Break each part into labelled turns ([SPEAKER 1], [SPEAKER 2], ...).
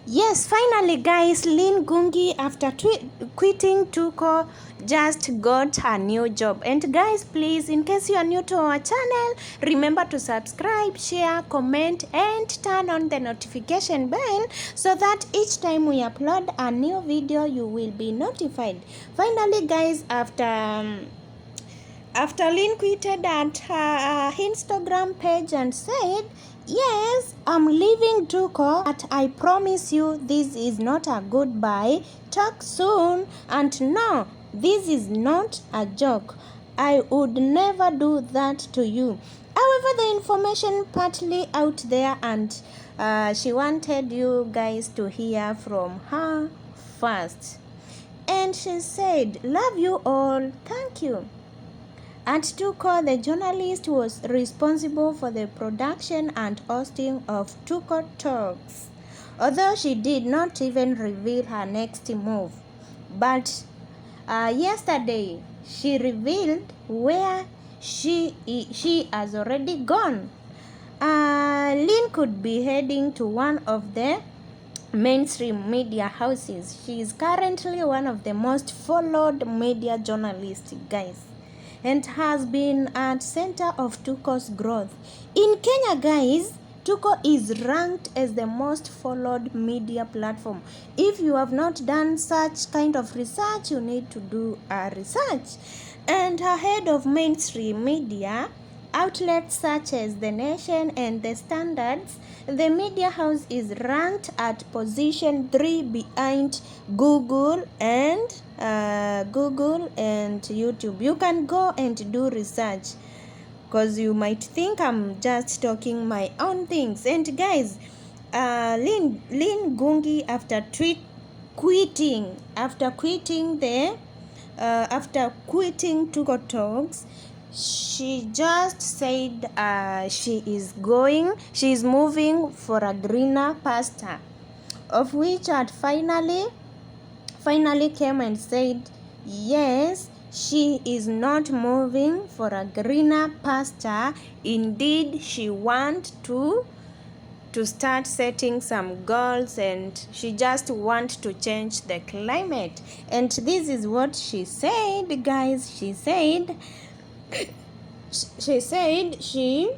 [SPEAKER 1] Yes, finally, guys, Lin Gungi, after quitting Tuko, just got a new job. And guys, please, in case you are new to our channel, remember to subscribe, share, comment, and turn on the notification bell so that each time we upload a new video, you will be notified. Finally, guys, after Lynn quitted at her Instagram page and said, "Yes, I'm leaving Tuko, but I promise you this is not a goodbye. Talk soon. And no, this is not a joke. I would never do that to you." However, the information partly out there, and she wanted you guys to hear from her first. And she said, "Love you all. Thank you." At Tuko, the journalist was responsible for the production and hosting of Tuko Talks, although she did not even reveal her next move. But yesterday, she revealed where she has already gone. Lynn could be heading to one of the mainstream media houses. She is currently one of the most followed media journalists, guys, and has been at center of Tuko's growth. In Kenya, guys, Tuko is ranked as the most followed media platform. If you have not done such kind of research, you need to do a research. And ahead of mainstream media outlets such as The Nation and The Standards, the media house is ranked at position 3 behind Google and YouTube. You can go and do research because you might think I'm just talking my own things. And guys, Lynn Gungi, after quitting Tuko Talks, she just said she is moving for a greener pasture, of which had finally came and said, yes, she is not moving for a greener pasture. Indeed, she wants to start setting some goals, and she just wants to change the climate. And this is what she said, guys. She said she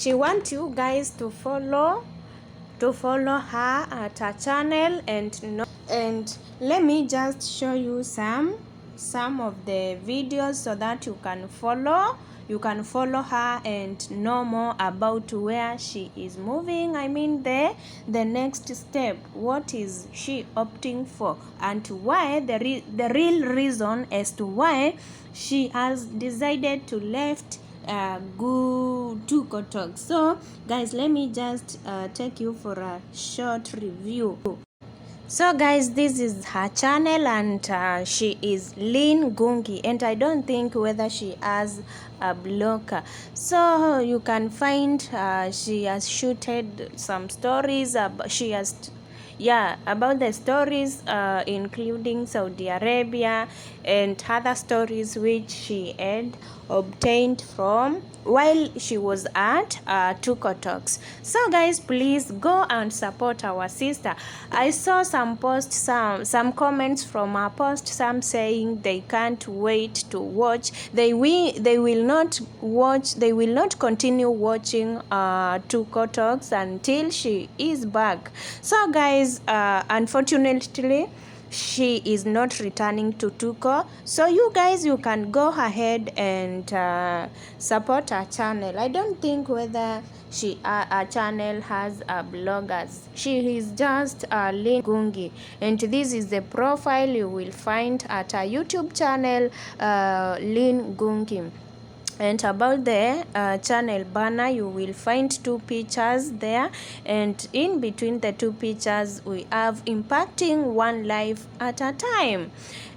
[SPEAKER 1] wants you guys to follow her at her channel. And let me just show you some of the videos so that you can follow her and know more about where she is moving. I mean the next step, what is she opting for, and why the real reason as to why she has decided to left go to Kotok. So guys, let me just take you for a short review. So guys, this is her channel, and she is Lynn Gungi, and I don't think whether she has a blogger. So you can find she has shooted some stories about about the stories including Saudi Arabia and other stories which she had obtained from while she was at Tuko Talks. So guys, please go and support our sister. I saw some posts, some comments from her post, some saying they can't wait to watch. They will not continue watching Tuko Talks until she is back. So guys, unfortunately she is not returning to Tuko. So you guys, you can go ahead and support her channel. I don't think whether her channel has bloggers. She is just Lynn Gungi, and this is the profile you will find at her YouTube channel, Lynn Gungi. And about the channel banner, you will find two pictures there, and in between the two pictures we have impacting one life at a time.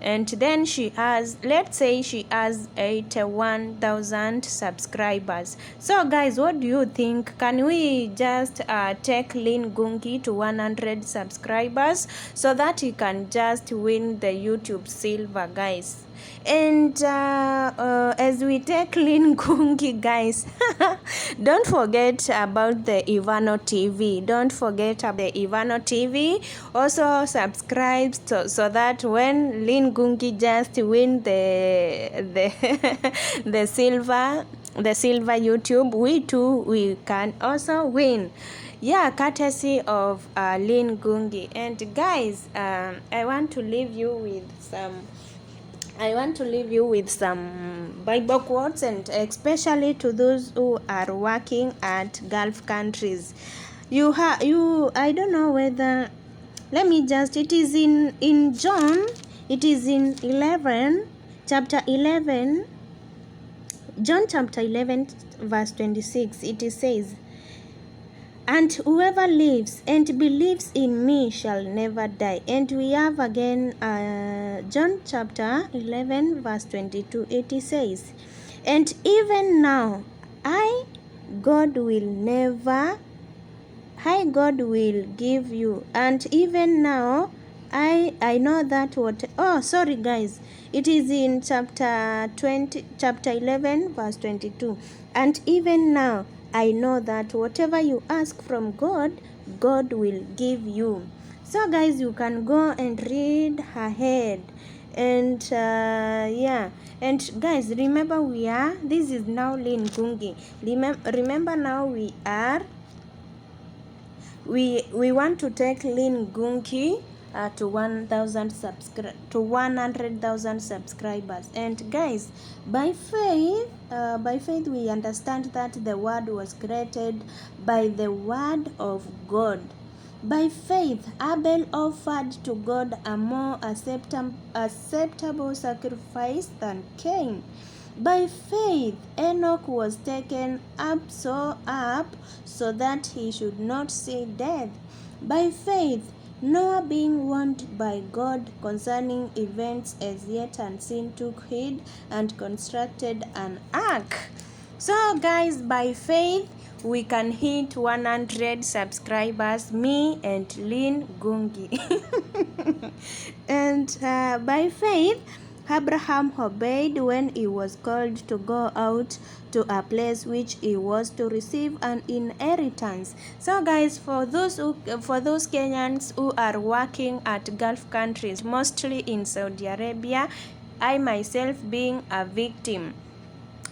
[SPEAKER 1] And then she has, let's say she has 81,000 subscribers. So guys, what do you think? Can we just take Lynn Gungi to 100 subscribers so that you can just win the YouTube silver, guys? And as we take Lynn Gungi, guys, don't forget about the Ivano TV. Don't forget about the Ivano TV. Also subscribe so that when Lynn Gungi just win the the silver YouTube, we too we can also win. Yeah, courtesy of Lynn Gungi. And guys, I want to leave you with some Bible quotes, and especially to those who are working at Gulf countries. I don't know whether, let me just, it is in John, it is in 11, chapter 11, John chapter 11 verse 26. It says, and whoever lives and believes in me shall never die. And we have again John chapter 11 verse 22. It says, and even now God will give you. And even now I know that what, oh sorry guys, it is in chapter 11 verse 22. And even now I know that whatever you ask from God, God will give you. So guys, you can go and read ahead. And yeah, and guys, remember this is now Lynn Gungi. Remember now we want to take Lynn Gungi to 100,000 subscribers. And guys, by faith we understand that the word was created by the word of God. By faith Abel offered to God a more acceptable sacrifice than Cain. By faith Enoch was taken up so that he should not see death. By faith Noah, being warned by God concerning events as yet unseen, took heed and constructed an ark. So guys, by faith we can hit 100 subscribers, me and Lynn Gungi. And by faith Abraham obeyed when he was called to go out to a place which he was to receive an inheritance. So guys, for those Kenyans who are working at Gulf countries, mostly in Saudi Arabia, I myself being a victim,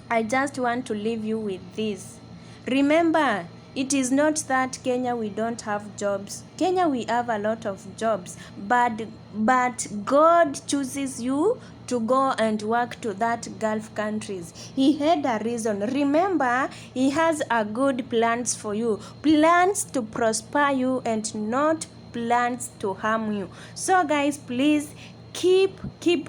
[SPEAKER 1] I just want to leave you with this. Remember, it is not that Kenya we don't have jobs. Kenya we have a lot of jobs, but God chooses you to go and work to that Gulf countries. He had a reason. Remember, he has a good plans for you, plans to prosper you and not plans to harm you. So guys, please keep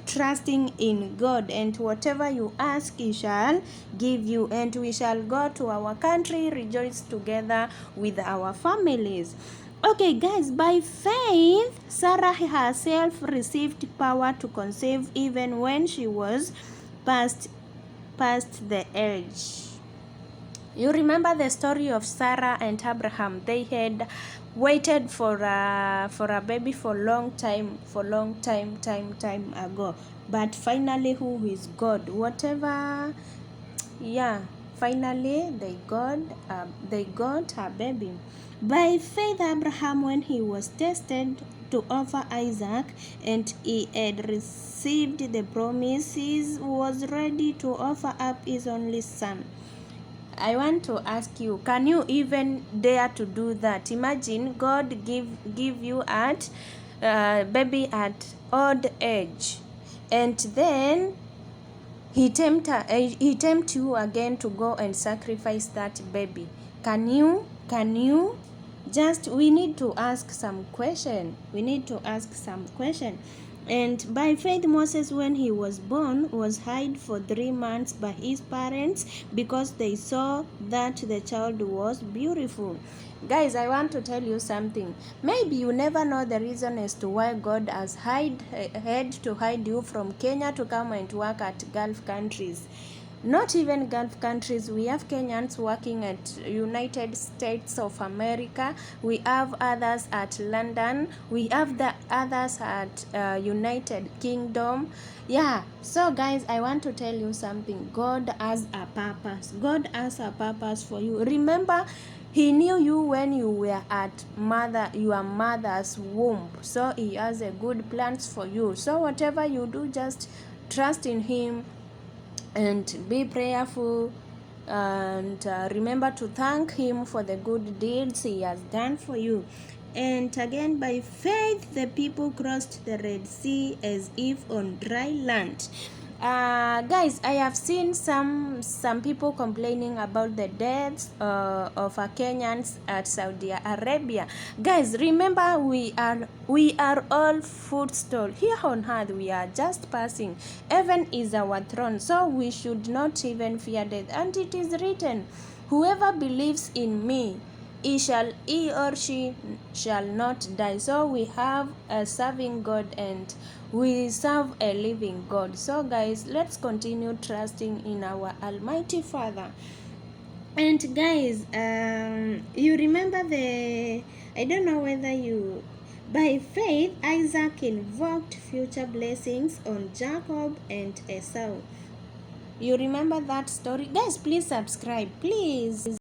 [SPEAKER 1] trusting in God, and whatever you ask he shall give you, and we shall go to our country, rejoice together with our families. Okay guys, by faith Sarah herself received power to conceive even when she was past the age. You remember the story of Sarah and Abraham. They had waited for a baby for long time ago, but finally, who is God? Whatever, yeah, finally they got a baby. By faith Abraham, when he was tested to offer Isaac and he had received the promises, was ready to offer up his only son. I want to ask you, can you even dare to do that? Imagine God give you at baby at old age, and then he tempt you again to go and sacrifice that baby. Can you? Just, we need to ask some question. And by faith Moses, when he was born, was hid for 3 months by his parents because they saw that the child was beautiful. Guys, I want to tell you something. Maybe you never know the reason as to why God has had to hide you from Kenya to come and work at Gulf countries. not even Gulf countries. We have Kenyans working at United States of America. We have others at London. We have the others at United Kingdom. Yeah, so guys, I want to tell you something. God has a purpose. God has a purpose for you. Remember, he knew you when you were at your mother's womb. So he has a good plans for you. So whatever you do, just trust in him and be prayerful, and remember to thank him for the good deeds he has done for you. And again, by faith the people crossed the Red Sea as if on dry land. Guys, I have seen some people complaining about the deaths of Kenyans at Saudi Arabia. Guys, remember, we are all footstool here on earth. We are just passing. Heaven is our throne, so we should not even fear death. And it is written, whoever believes in me, he or she shall not die. So we have a serving God, and we serve a living God. So guys, let's continue trusting in our Almighty Father. And guys, you remember I don't know whether you, by faith Isaac invoked future blessings on Jacob and Esau. You remember that story? Guys, please subscribe, please.